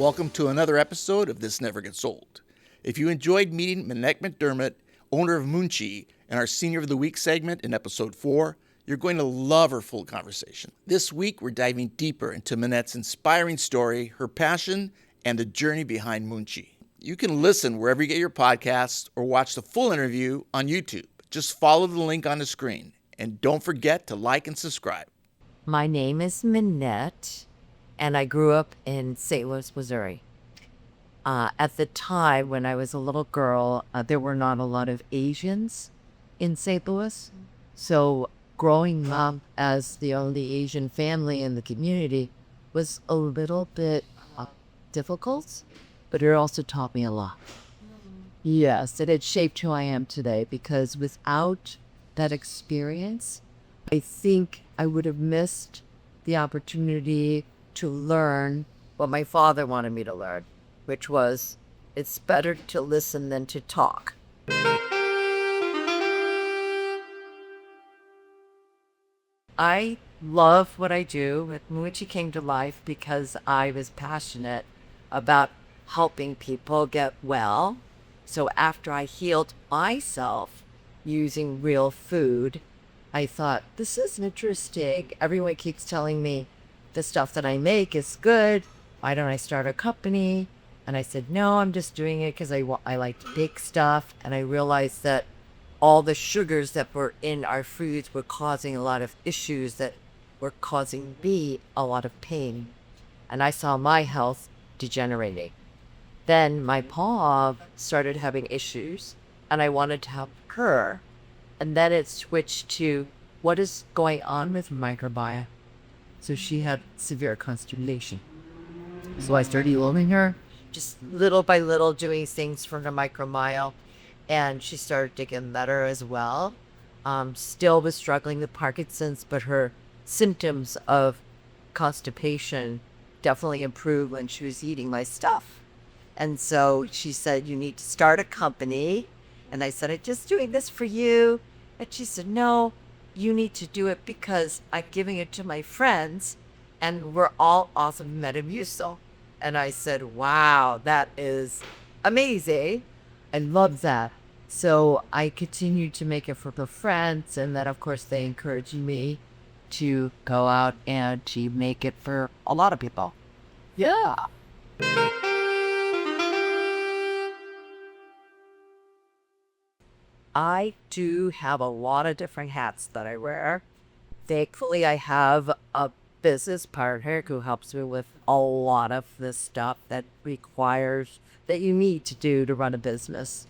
Welcome to another episode of This Never Gets Old. If you enjoyed meeting Manette McDermott, owner of Muun Chi, in our Senior of the Week segment in episode 4, you're going to love her full conversation. This week, we're diving deeper into Manette's inspiring story, her passion, and the journey behind Muun Chi. You can listen wherever you get your podcasts or watch the full interview on YouTube. Just follow the link on the screen. And don't forget to like and subscribe. My name is Manette, and I grew up in St. Louis, Missouri. At the time when I was a little girl, there were not a lot of Asians in St. Louis. So growing up as the only Asian family in the community was a little bit difficult, but it also taught me a lot. Yes, it had shaped who I am today, because without that experience, I think I would have missed the opportunity to learn what my father wanted me to learn, which was it's better to listen than to talk. I love what I do. Muun Chi came to life because I was passionate about helping people get well. So after I healed myself using real food, I thought, this is interesting. Everyone keeps telling me the stuff that I make is good. Why don't I start a company? And I said, no, I'm just doing it because I like to bake stuff. And I realized that all the sugars that were in our foods were causing a lot of issues that were causing me a lot of pain. And I saw my health degenerating. Then my mom started having issues, and I wanted to help her. And then it switched to what is going on with microbiome. So she had severe constipation. So I started loving her, just little by little doing things for the microbiome. And she started to get better as well. Still was struggling with Parkinson's, but her symptoms of constipation definitely improved when she was eating my stuff. And so she said, you need to start a company. And I said, I'm just doing this for you. And she said, no, you need to do it because I'm giving it to my friends and we're all off of Metamucil. And I said, wow, that is amazing. I love that. So I continued to make it for the friends. And then, of course, they encouraged me to go out and to make it for a lot of people. Yeah. I do have a lot of different hats that I wear. Thankfully, I have a business partner who helps me with a lot of this stuff that requires that you need to do to run a business.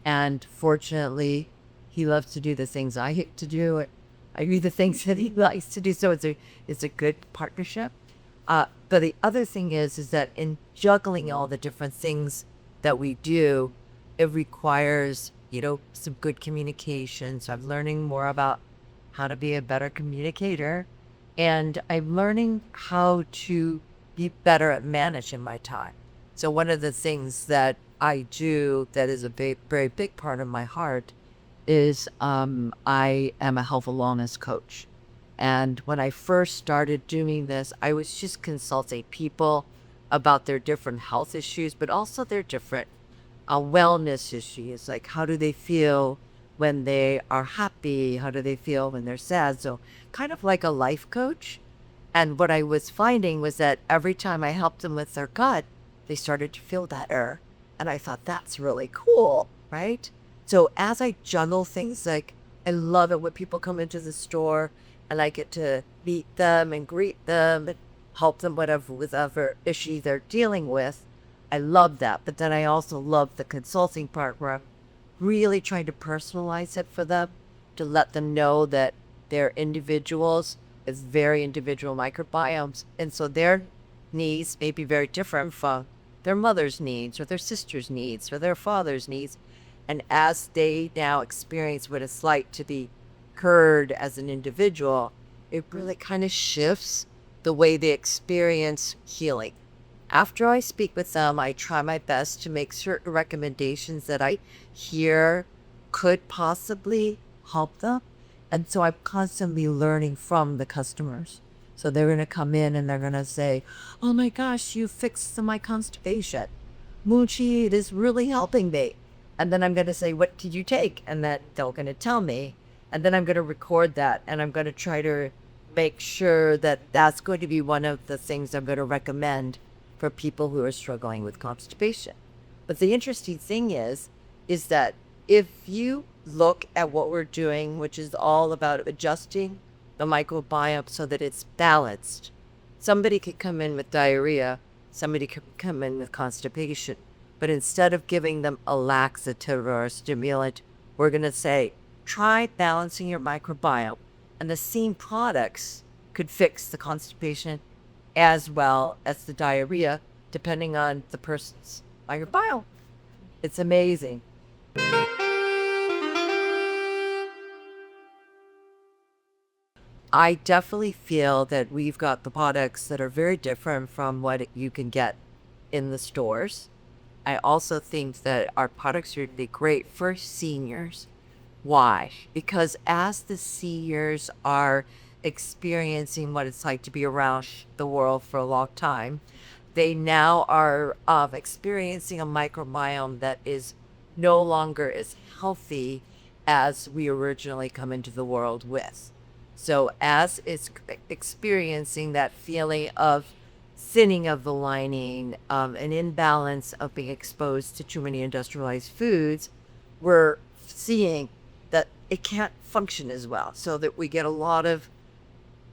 And fortunately, he loves to do the things I hate to do. I do the things that he likes to do. So it's a good partnership. But the other thing is that in juggling all the different things that we do, it requires some good communication. So I'm learning more about how to be a better communicator. And I'm learning how to be better at managing my time. So one of the things that I do that is a very big part of my heart is I am a health and wellness coach. And when I first started doing this, I was just consulting people about their different health issues, but also their different wellness issues, like how do they feel when they are happy? How do they feel when they're sad? So kind of like a life coach. And what I was finding was that every time I helped them with their gut, they started to feel better. And I thought, that's really cool, right? So as I juggle things, like I love it when people come into the store and I get to meet them and greet them and help them with whatever issue they're dealing with. I love that. But then I also love the consulting part where I'm really trying to personalize it for them, to let them know that they're individuals with very individual microbiomes. And so their needs may be very different from their mother's needs or their sister's needs or their father's needs. And as they now experience what it's like to be heard as an individual, it really kind of shifts the way they experience healing. After I speak with them, I try my best to make certain recommendations that I hear could possibly help them. And so I'm constantly learning from the customers. So they're going to come in and they're going to say, oh my gosh, you fixed my constipation. Muun Chi, it is really helping me. And then I'm going to say, what did you take? And then they're going to tell me. And then I'm going to record that. And I'm going to try to make sure that that's going to be one of the things I'm going to recommend for people who are struggling with constipation. But the interesting thing is that if you look at what we're doing, which is all about adjusting the microbiome so that it's balanced, somebody could come in with diarrhea, somebody could come in with constipation. But instead of giving them a laxative or a stimulant, we're going to say, try balancing your microbiome. And the same products could fix the constipation as well as the diarrhea, depending on the person's microbiome. It's amazing. I definitely feel that we've got the products that are very different from what you can get in the stores. I also think that our products are really great for seniors. Why? Because as the seniors are experiencing what it's like to be around the world for a long time, they now are experiencing a microbiome that is no longer as healthy as we originally come into the world with. So as it's experiencing that feeling of thinning of the lining, an imbalance of being exposed to too many industrialized foods, we're seeing that it can't function as well. So that we get a lot of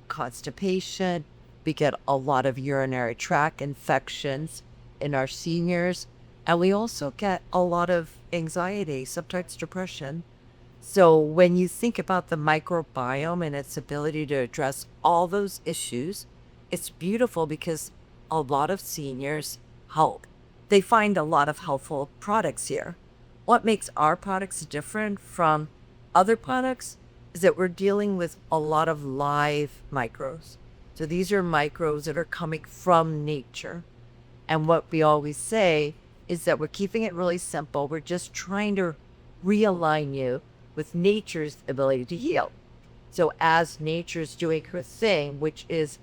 constipation, we get a lot of urinary tract infections in our seniors, and we also get a lot of anxiety, sometimes depression. So when you think about the microbiome and its ability to address all those issues, it's beautiful because a lot of seniors help. They find a lot of helpful products here. What makes our products different from other products is that we're dealing with a lot of live microbes. So these are microbes that are coming from nature. And what we always say is that we're keeping it really simple. We're just trying to realign you with nature's ability to heal. So as nature's doing her thing, which is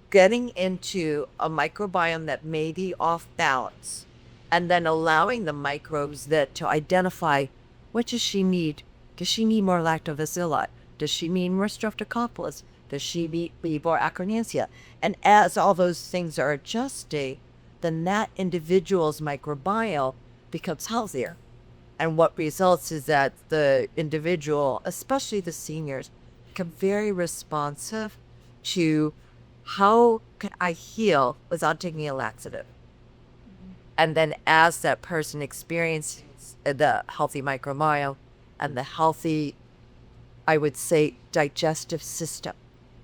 getting into a microbiome that may be off balance, and then allowing the microbes that to identify, what does she need? Does she need more lactobacilli? Does she need more streptococcus? Does she need more Akkermansia? And as all those things are adjusting, then that individual's microbiome becomes healthier. And what results is that the individual, especially the seniors, become very responsive to how can I heal without taking a laxative. And then as that person experiences the healthy microbiome and the healthy, I would say, digestive system,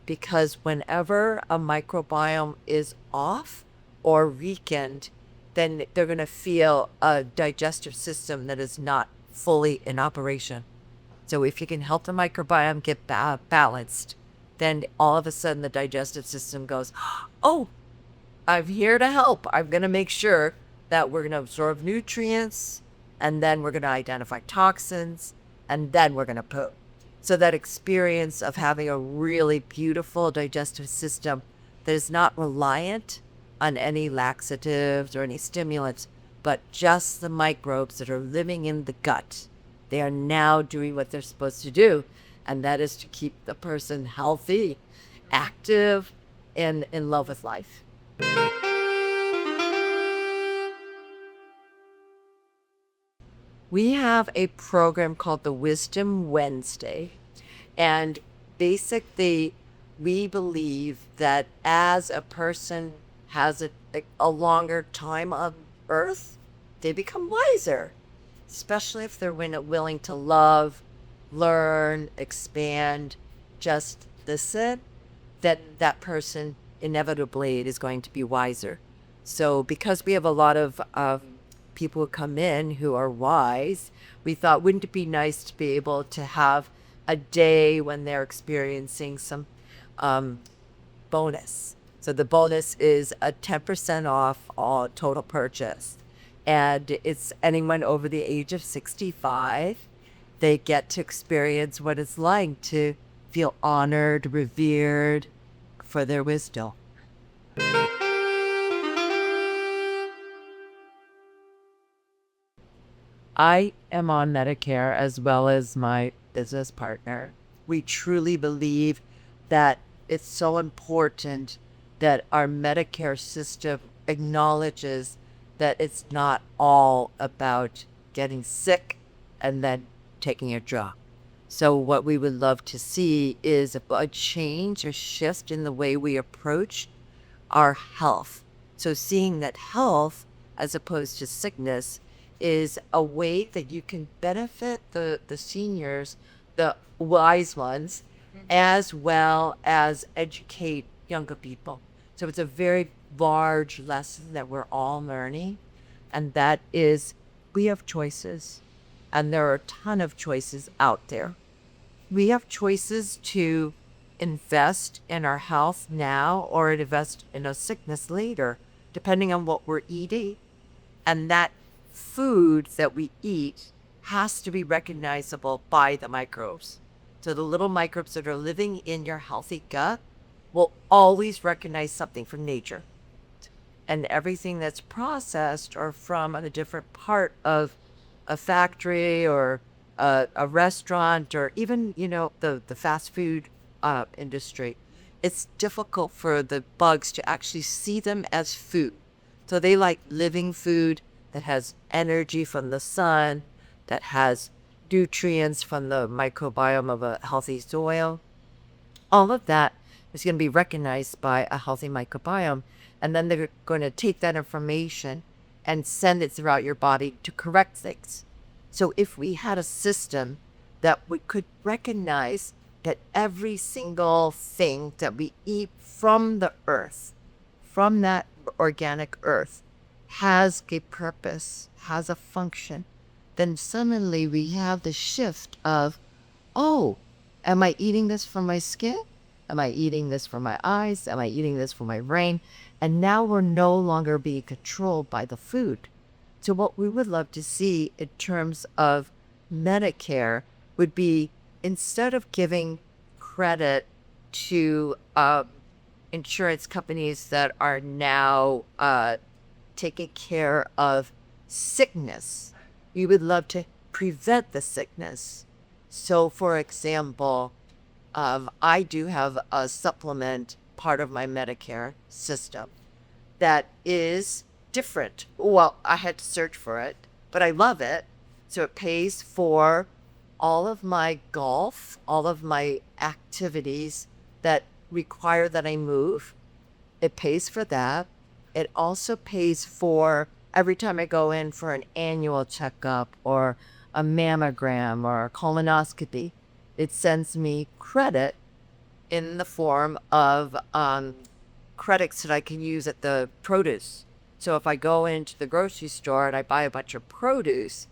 because whenever a microbiome is off or weakened, then they're going to feel a digestive system that is not fully in operation. So if you can help the microbiome get balanced, then all of a sudden the digestive system goes, oh, I'm here to help. I'm going to make sure that we're going to absorb nutrients, and then we're going to identify toxins, and then we're going to poop. So that experience of having a really beautiful digestive system that is not reliant on any laxatives or any stimulants, but just the microbes that are living in the gut. They are now doing what they're supposed to do, and that is to keep the person healthy, active, and in love with life. We have a program called the Wisdom Wednesday, and basically we believe that as a person has a longer time on earth, they become wiser, especially if they're willing to love, learn, expand, just listen, then that person inevitably is going to be wiser. So because we have a lot of people who come in who are wise, we thought, wouldn't it be nice to be able to have a day when they're experiencing some bonus. So the bonus is a 10% off all total purchase. And it's anyone over the age of 65. They get to experience what it's like to feel honored, revered, for their wisdom. I am on Medicare as well as my business partner. We truly believe that it's so important that our Medicare system acknowledges that it's not all about getting sick and then taking a drug. So what we would love to see is a change, a shift in the way we approach our health. So seeing that health, as opposed to sickness, is a way that you can benefit the seniors, the wise ones, as well as educate younger people. So it's a very large lesson that we're all learning, and that is we have choices, and there are a ton of choices out there. We have choices to invest in our health now or invest in a sickness later, depending on what we're eating. And that food that we eat has to be recognizable by the microbes. So the little microbes that are living in your healthy gut will always recognize something from nature. And everything that's processed or from a different part of a factory or a restaurant or even, the fast food industry, it's difficult for the bugs to actually see them as food. So they like living food that has energy from the sun, that has nutrients from the microbiome of a healthy soil. All of that is going to be recognized by a healthy microbiome. And then they're going to take that information and send it throughout your body to correct things. So if we had a system that we could recognize that every single thing that we eat from the earth, from that organic earth, has a purpose, has a function, then suddenly we have the shift of, oh, am I eating this for my skin? Am I eating this for my eyes? Am I eating this for my brain? And now we're no longer being controlled by the food. So what we would love to see in terms of Medicare would be, instead of giving credit to insurance companies that are now taking care of sickness, we would love to prevent the sickness. So, for example, I do have a supplement part of my Medicare system that is different. Well, I had to search for it, but I love it. So it pays for all of my golf, all of my activities that require that I move. It pays for that. It also pays for every time I go in for an annual checkup or a mammogram or a colonoscopy. It sends me credit in the form of credits that I can use at the produce. So if I go into the grocery store and I buy a bunch of produce,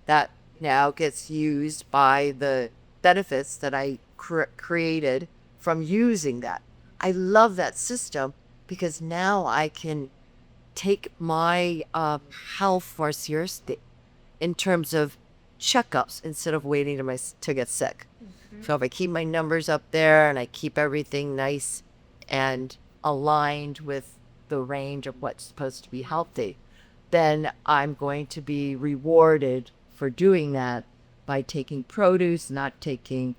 that now gets used by the benefits that I created from using that. I love that system because now I can take my health more seriously in terms of checkups instead of waiting to get sick. So if I keep my numbers up there and I keep everything nice and aligned with the range of what's supposed to be healthy, then I'm going to be rewarded for doing that by taking produce, not taking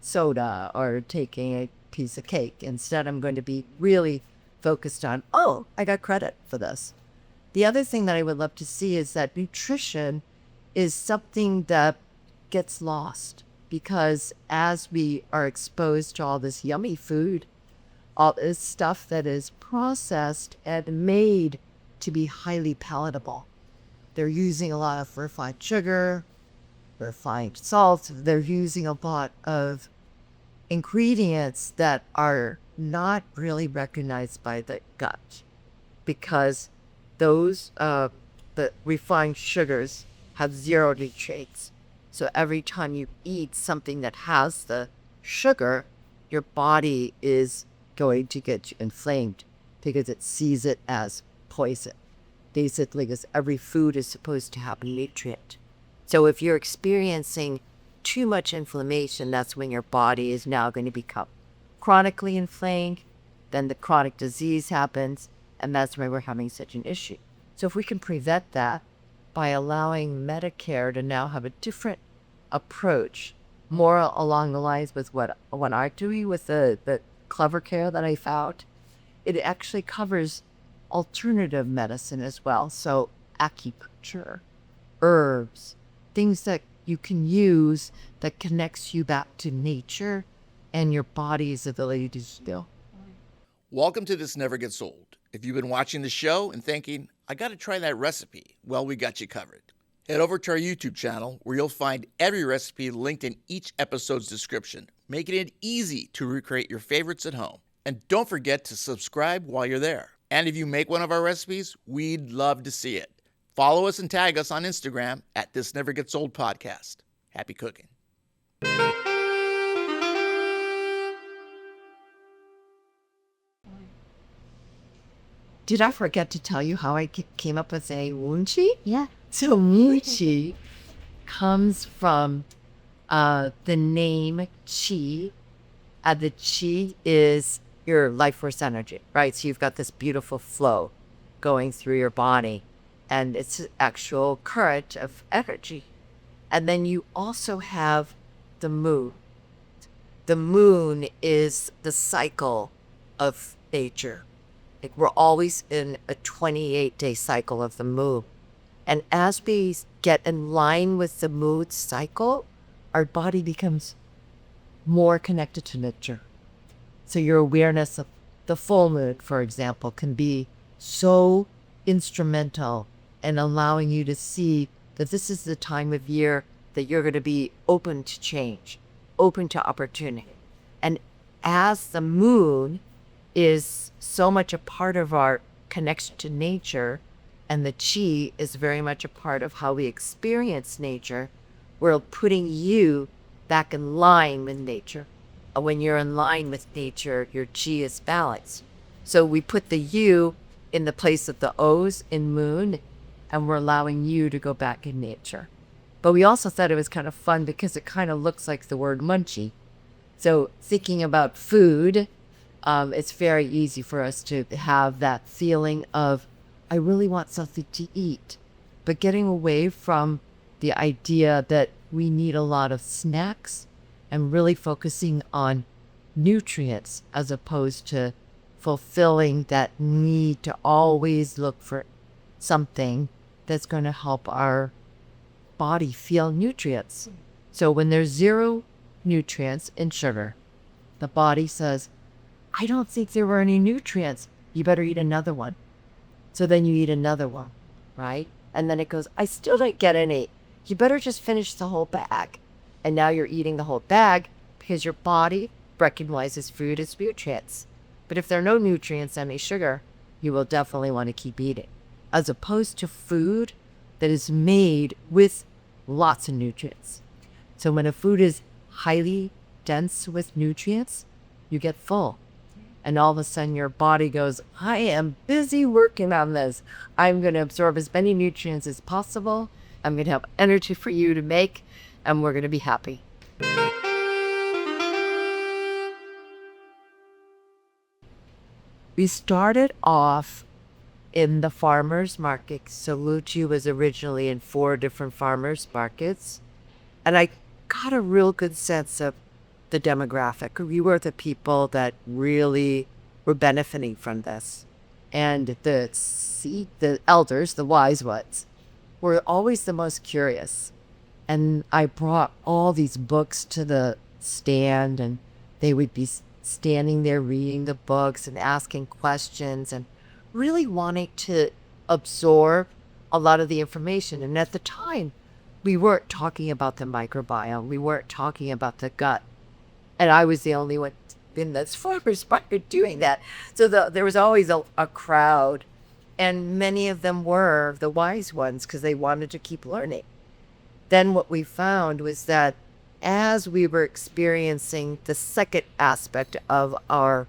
soda or taking a piece of cake. Instead, I'm going to be really focused on, oh, I got credit for this. The other thing that I would love to see is that nutrition is something that gets lost, because as we are exposed to all this yummy food, all this stuff that is processed and made to be highly palatable, they're using a lot of refined sugar, refined salt. They're using a lot of ingredients that are not really recognized by the gut, because those the refined sugars have zero nutrients. So every time you eat something that has the sugar, your body is going to get inflamed because it sees it as poison. Basically, because every food is supposed to have a nutrient. So if you're experiencing too much inflammation, that's when your body is now going to become chronically inflamed. then the chronic disease happens, and that's why we're having such an issue. So if we can prevent that by allowing Medicare to now have a different approach, more along the lines with what I'm doing with the Clever Care that I found, it actually covers alternative medicine as well. So acupuncture, herbs, things that you can use that connects you back to nature and your body's ability to heal. Welcome to This Never Gets Old. If you've been watching the show and thinking, I got to try that recipe, well, we got you covered. Head over to our YouTube channel where you'll find every recipe linked in each episode's description, making it easy to recreate your favorites at home. And don't forget to subscribe while you're there. And if you make one of our recipes, we'd love to see it. Follow us and tag us on Instagram at This Never Gets Old Podcast. Happy cooking. Did I forget to tell you how I came up with a Muun Chi? Yeah. So Muun Chi comes from the name Chi. The Chi is your life force energy, right? So you've got this beautiful flow going through your body, and it's an actual current of energy. And then you also have the moon. The moon is the cycle of nature. Like we're always in a 28-day cycle of the moon. And as we get in line with the moon cycle, our body becomes more connected to nature. So your awareness of the full moon, for example, can be so instrumental in allowing you to see that this is the time of year that you're going to be open to change, open to opportunity. And as the moon is so much a part of our connection to nature, and the Chi is very much a part of how we experience nature, we're putting you back in line with nature. When you're in line with nature, your Chi is balanced. So we put the U in the place of the O's in moon, and we're allowing you to go back in nature. But we also thought it was kind of fun because it kind of looks like the word munchie. So thinking about food, it's very easy for us to have that feeling of, I really want something to eat, but getting away from the idea that we need a lot of snacks and really focusing on nutrients as opposed to fulfilling that need to always look for something that's going to help our body feel nutrients. So when there's zero nutrients in sugar, the body says, I don't think there were any nutrients. You better eat another one. So then you eat another one, right? And then it goes, I still didn't get any. You better just finish the whole bag. And now you're eating the whole bag because your body recognizes food as nutrients. But if there are no nutrients and any sugar, you will definitely want to keep eating. As opposed to food that is made with lots of nutrients. So when a food is highly dense with nutrients, you get full. And all of a sudden your body goes, I am busy working on this. I'm going to absorb as many nutrients as possible. I'm going to have energy for you to make, and we're going to be happy. We started off in the farmers market. So Muun Chi was originally in 4 different farmers markets. And I got a real good sense of the demographic. We were the people that really were benefiting from this. And the elders, the wise ones, were always the most curious. And I brought all these books to the stand, and they would be standing there reading the books and asking questions and really wanting to absorb a lot of the information. And at the time, we weren't talking about the microbiome. We weren't talking about the gut. And I was the only one in this farmer's market doing that. So there was always a crowd, and many of them were the wise ones because they wanted to keep learning. Then what we found was that as we were experiencing the second aspect of our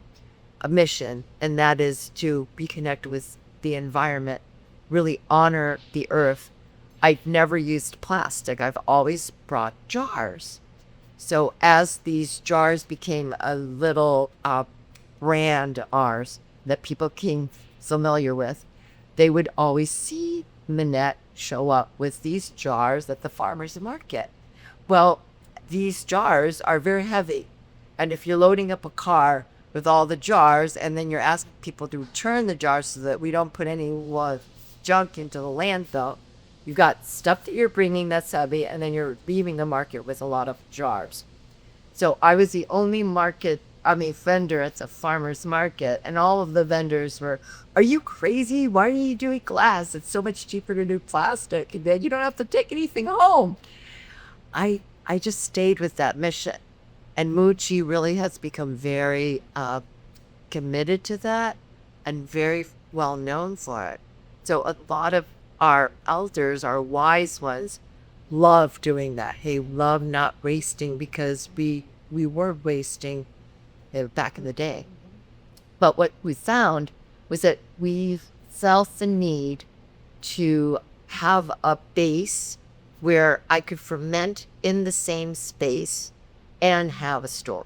mission, and that is to reconnect with the environment, really honor the earth, I've never used plastic. I've always brought jars. So as these jars became a little brand ours that people came familiar with, they would always see Manette show up with these jars at the farmer's market. Well, these jars are very heavy. And if you're loading up a car with all the jars and then you're asking people to return the jars so that we don't put any junk into the landfill, you've got stuff that you're bringing that's heavy and then you're leaving the market with a lot of jars. So I was the only vendor at the farmer's market, and all of the vendors were, "Are you crazy? Why are you doing glass? It's so much cheaper to do plastic, and then you don't have to take anything home." I just stayed with that mission, and Muun Chi really has become very committed to that and very well known for it. So a lot of our elders, our wise ones, love doing that. They love not wasting, because we were wasting back in the day. But what we found was that we felt the need to have a base where I could ferment in the same space and have a store.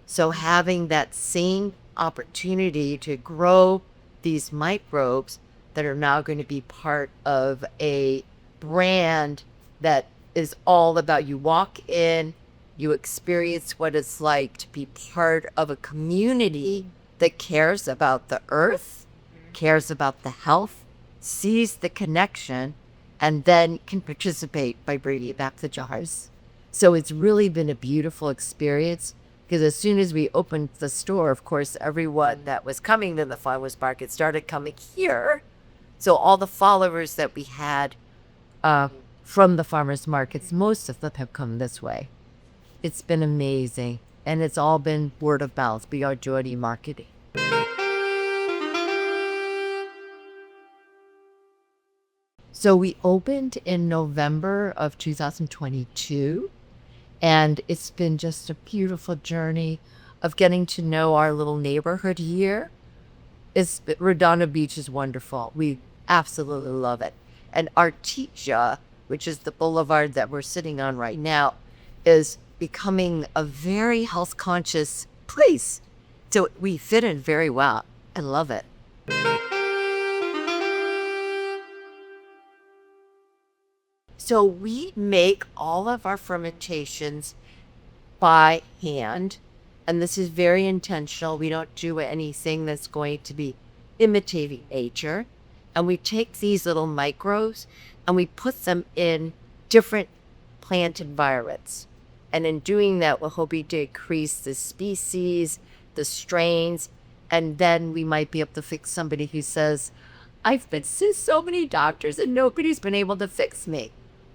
So having that same opportunity to grow these microbes that are now going to be part of a brand that is all about, you walk in, you experience what it's like to be part of a community that cares about the earth, cares about the health, sees the connection, and then can participate by bringing back the jars. So it's really been a beautiful experience, because as soon as we opened the store, of course, everyone that was coming to the farmers market started coming here. So all the followers that we had from the farmers markets, most of them have come this way. It's been amazing. And it's all been word of mouth, beyond Jody marketing. So we opened in November of 2022. And it's been just a beautiful journey of getting to know our little neighborhood here. Redondo Beach is wonderful. We absolutely love it. And Artesia, which is the boulevard that we're sitting on right now, is becoming a very health conscious place. So we fit in very well. I love it. So we make all of our fermentations by hand, and this is very intentional. We don't do anything that's going to be imitating nature. And we take these little microbes and we put them in different plant environments. And in doing that, we're hoping to increase the species, the strains, and then we might be able to fix somebody who says, "I've been to so many doctors and nobody's been able to fix me."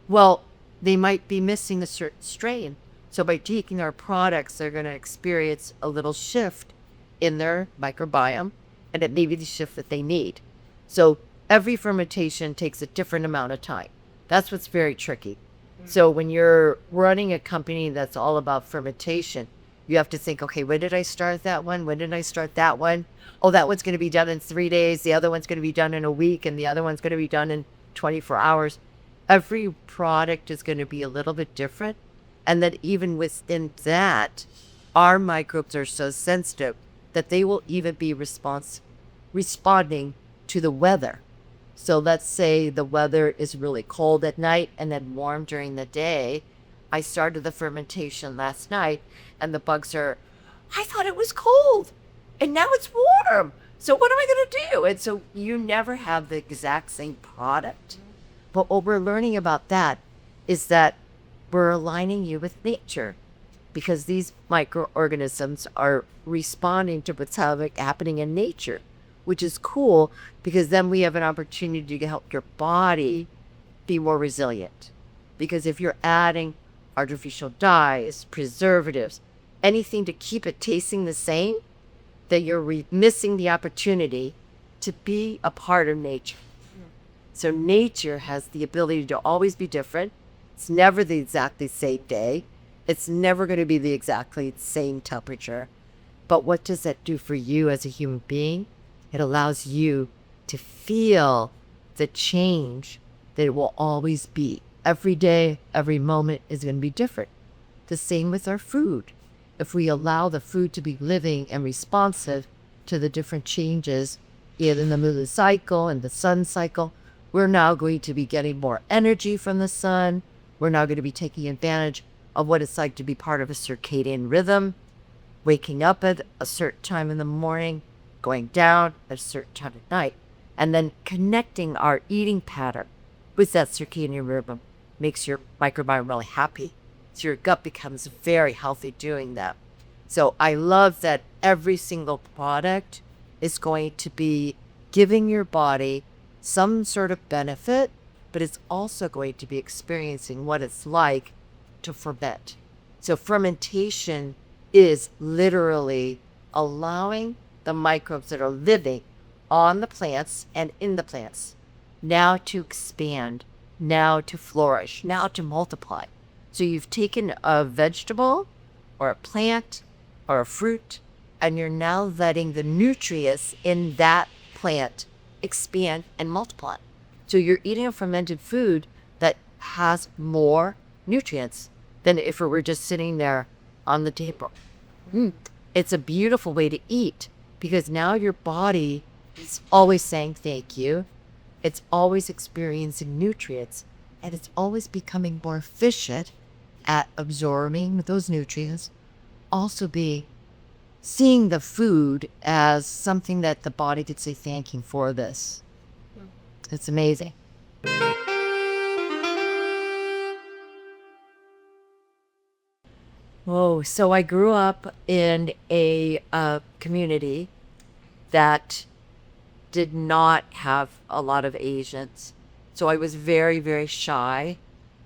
Well, they might be missing a certain strain. So by taking our products, they're going to experience a little shift in their microbiome, and it may be the shift that they need. So every fermentation takes a different amount of time. That's what's very tricky. So when you're running a company that's all about fermentation, you have to think, okay, when did I start that one? When did I start that one? Oh, that one's going to be done in 3 days. The other one's going to be done in a week. And the other one's going to be done in 24 hours. Every product is going to be a little bit different. And that even within that, our microbes are so sensitive that they will even be responding to the weather. So let's say the weather is really cold at night and then warm during the day. I started the fermentation last night and the bugs are, "I thought it was cold and now it's warm. So what am I going to do?" And so you never have the exact same product. But what we're learning about that is that we're aligning you with nature, because these microorganisms are responding to what's happening in nature, which is cool, because then we have an opportunity to help your body be more resilient. Because if you're adding artificial dyes, preservatives, anything to keep it tasting the same, then you're missing the opportunity to be a part of nature. So nature has the ability to always be different. It's never the exactly same day. It's never going to be the exactly same temperature. But what does that do for you as a human being? It allows you to feel the change that it will always be. Every day, every moment is going to be different. The same with our food. If we allow the food to be living and responsive, to the different changes in the moon cycle and the sun cycle. We're now going to be getting more energy from the sun. We're now going to be taking advantage of what it's like to be part of a circadian rhythm, waking up at a certain time in the morning, going down at a certain time at night, and then connecting our eating pattern with that circadian rhythm makes your microbiome really happy. So your gut becomes very healthy doing that. So I love that every single product is going to be giving your body some sort of benefit, but it's also going to be experiencing what it's like to ferment. So fermentation is literally allowing the microbes that are living on the plants and in the plants now to expand, now to flourish, now to multiply. So you've taken a vegetable or a plant or a fruit, and you're now letting the nutrients in that plant expand and multiply. So you're eating a fermented food that has more nutrients than if it were just sitting there on the table. It's a beautiful way to eat because now your body is always saying thank you. It's always experiencing nutrients, and it's always becoming more efficient at absorbing those nutrients. Also seeing the food as something that the body could say thank you for this. It's amazing. Oh, so I grew up in a community that did not have a lot of Asians. So I was very, very shy,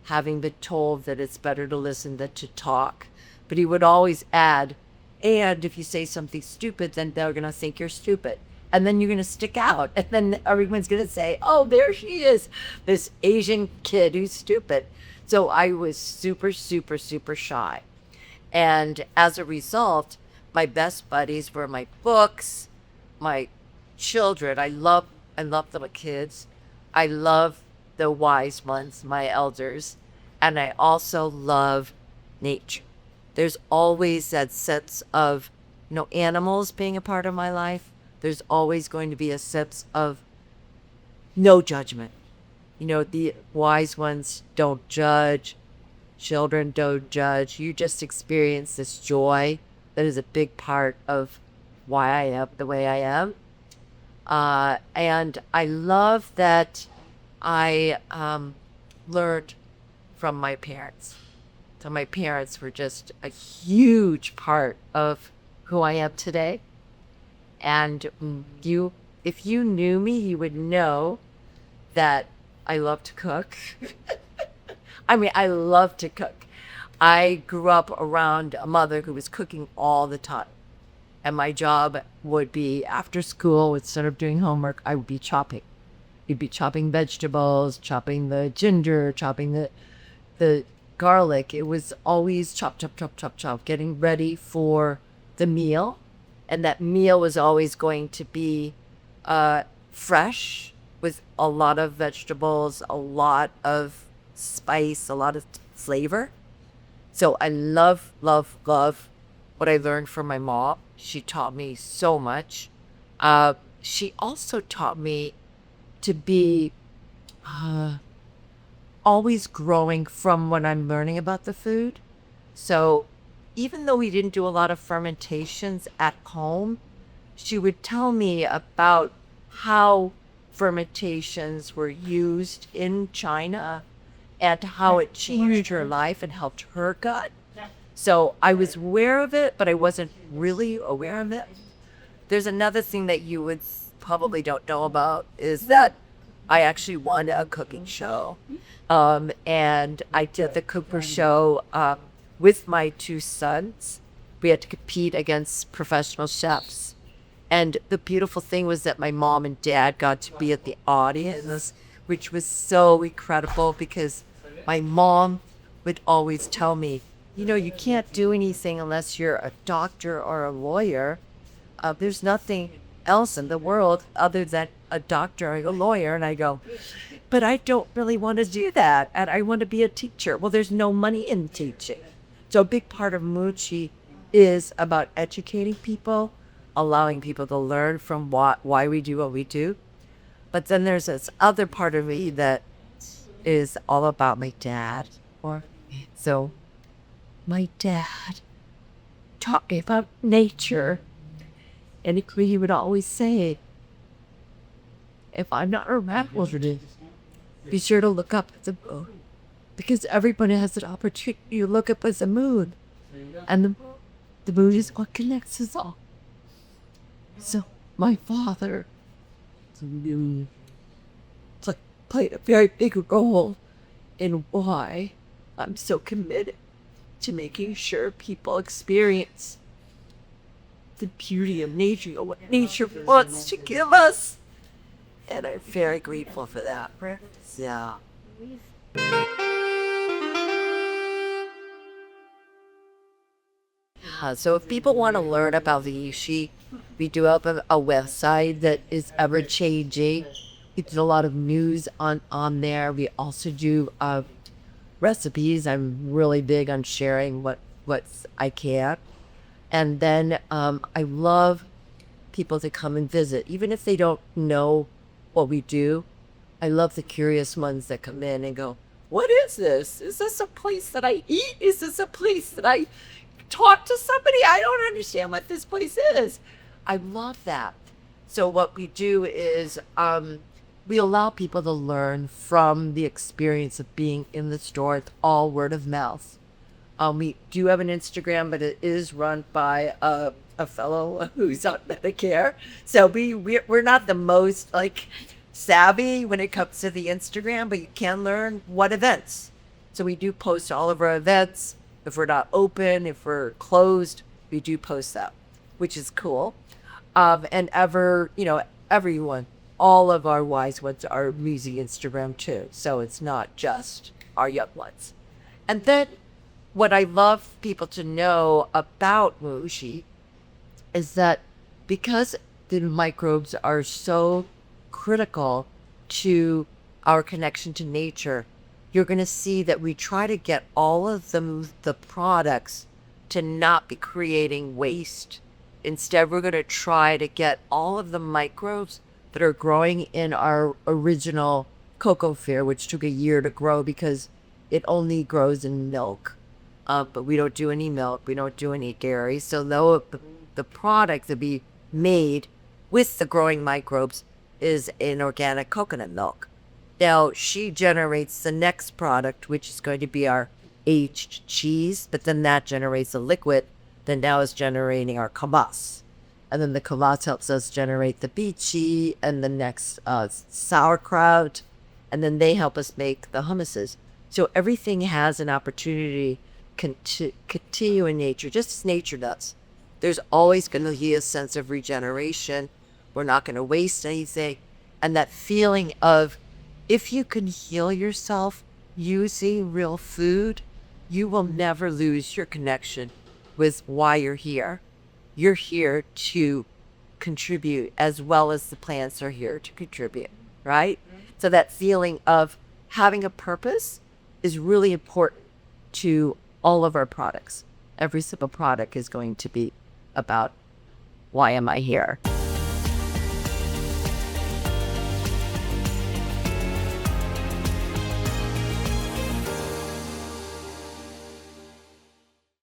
having been told that it's better to listen than to talk. But he would always add, and if you say something stupid, then they're going to think you're stupid. And then you're going to stick out. And then everyone's going to say, oh, there she is, this Asian kid who's stupid. So I was super, super, super shy. And as a result, my best buddies were my books, my children. I love little kids. I love the wise ones, my elders. And I also love nature. There's always that sense of, animals being a part of my life. There's always going to be a sense of no judgment. The wise ones don't judge. Children don't judge. You just experience this joy that is a big part of why I am the way I am. And I love that I learned from my parents. So my parents were just a huge part of who I am today. And if you knew me, you would know that I love to cook. I love to cook. I grew up around a mother who was cooking all the time. And my job would be after school, instead of doing homework, I would be chopping. You'd be chopping vegetables, chopping the ginger, chopping the garlic. It was always chop, chop, chop, chop, chop, getting ready for the meal. And that meal was always going to be fresh with a lot of vegetables, a lot of spice, a lot of flavor. So I love, love, love what I learned from my mom. She taught me so much. She also taught me to be always growing from what I'm learning about the food. So even though we didn't do a lot of fermentations at home, she would tell me about how fermentations were used in China and how it changed her life and helped her gut. So I was aware of it, but I wasn't really aware of it. There's another thing that you would probably don't know about is that I actually won a cooking show. And I did the cooker show with my two sons. We had to compete against professional chefs. And the beautiful thing was that my mom and dad got to be at the audience, which was so incredible because my mom would always tell me, you can't do anything unless you're a doctor or a lawyer. There's nothing else in the world other than a doctor or a lawyer. And I go, but I don't really want to do that. And I want to be a teacher. Well, there's no money in teaching. So a big part of Muun Chi is about educating people allowing people to learn from why we do what we do. But then there's this other part of me that is all about my dad. So my dad taught me about nature. And he would always say, if I'm not around, be sure to look up at the moon. Because everybody has an opportunity to look up at the moon. And the moon is what connects us all. So my father played a very big role in why I'm so committed to making sure people experience the beauty of nature, what nature wants to give us. And I'm very grateful for that. Yeah. So if people want to learn about the Yushi, we do have a website that is ever changing. We do a lot of news on there. We also do recipes. I'm really big on sharing what I can. And then I love people to come and visit, even if they don't know what we do. I love the curious ones that come in and go, what is this? Is this a place that I eat? Is this a place that I talk to somebody? I don't understand what this place is. I love that. So what we do is we allow people to learn from the experience of being in the store. It's all word of mouth. We do have an Instagram, but it is run by a fellow who's on Medicare. So we're not the most savvy when it comes to the Instagram, but you can learn what events. So we do post all of our events. If we're not open, if we're closed, we do post that, which is cool. And everyone, all of our wise ones are using Instagram too. So it's not just our young ones. And then what I love people to know about Muun Chi is that because the microbes are so critical to our connection to nature, you're going to see that we try to get all of the products to not be creating waste. Instead, we're going to try to get all of the microbes that are growing in our original cocoa beer, which took a year to grow because it only grows in milk. But we don't do any milk. We don't do any dairy. So the product that we made with the growing microbes is an organic coconut milk. Now, she generates the next product, which is going to be our aged cheese, but then that generates a liquid that now is generating our kvass. And then the kvass helps us generate the bichi and the next sauerkraut, and then they help us make the hummuses. So everything has an opportunity to continue in nature, just as nature does. There's always going to be a sense of regeneration. We're not going to waste anything. And that feeling of, if you can heal yourself using real food, you will never lose your connection with why you're here. You're here to contribute as well as the plants are here to contribute, right? So that feeling of having a purpose is really important to all of our products. Every single product is going to be about, why am I here?